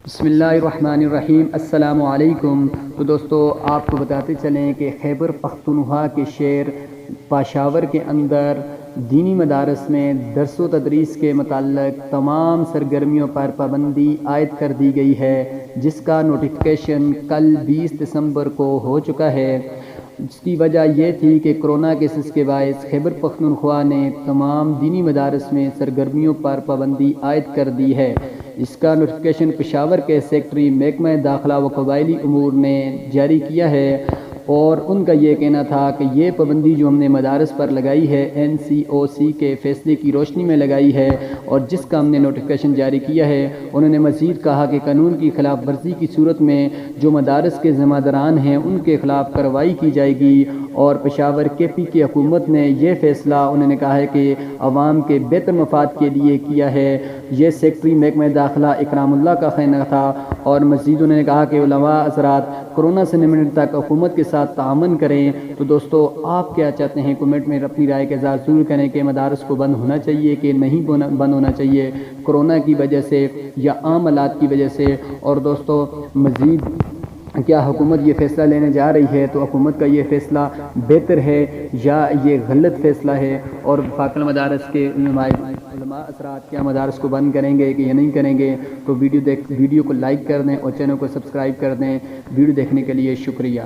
بسم اللہ الرحمن الرحیم۔ السلام علیکم۔ تو دوستو آپ کو بتاتے چلیں کہ خیبر پختونخوا کے شہر پشاور کے اندر دینی مدارس میں درس و تدریس کے متعلق تمام سرگرمیوں پر پابندی عائد کر دی گئی ہے، جس کا نوٹیفیکیشن کل 20 دسمبر کو ہو چکا ہے۔ اس کی وجہ یہ تھی کہ کرونا کیسز کے باعث خیبر پختونخوا نے تمام دینی مدارس میں سرگرمیوں پر پابندی عائد کر دی ہے۔ اس کا نوٹیفیکیشن پشاور کے سیکٹری محکمہ داخلہ و قبائلی امور نے جاری کیا ہے، اور ان کا یہ کہنا تھا کہ یہ پابندی جو ہم نے مدارس پر لگائی ہے NCOC کے فیصلے کی روشنی میں لگائی ہے، اور جس کا ہم نے نوٹیفیکیشن جاری کیا ہے۔ انہوں نے مزید کہا کہ قانون کی خلاف ورزی کی صورت میں جو مدارس کے ذمہ داران ہیں ان کے خلاف کارروائی کی جائے گی، اور پشاور KP کی حکومت نے یہ فیصلہ انہوں نے کہا ہے کہ عوام کے بہتر مفاد کے لیے کیا ہے۔ یہ سیکٹری محکمہ داخلہ اکرام اللہ کا کہنا تھا، اور مزید انہوں نے کہا کہ علماء حضرات کورونا سے نمٹنے تک حکومت کے ساتھ تعاون کریں۔ تو دوستو آپ کیا چاہتے ہیں کمنٹ میں اپنی رائے کا اظہار ضرور کریں کہ مدارس کو بند ہونا چاہیے کہ نہیں بند ہونا چاہیے کورونا کی وجہ سے یا عام حالات کی وجہ سے۔ اور دوستو مزید کیا حکومت یہ فیصلہ لینے جا رہی ہے تو حکومت کا یہ فیصلہ بہتر ہے یا یہ غلط فیصلہ ہے، اور وفاق المدارس کے علماء حضرات کیا مدارس کو بند کریں گے کہ یہ نہیں کریں گے؟ تو ویڈیو کو لائک کر دیں اور چینل کو سبسکرائب کر دیں۔ ویڈیو دیکھنے کے لیے شکریہ۔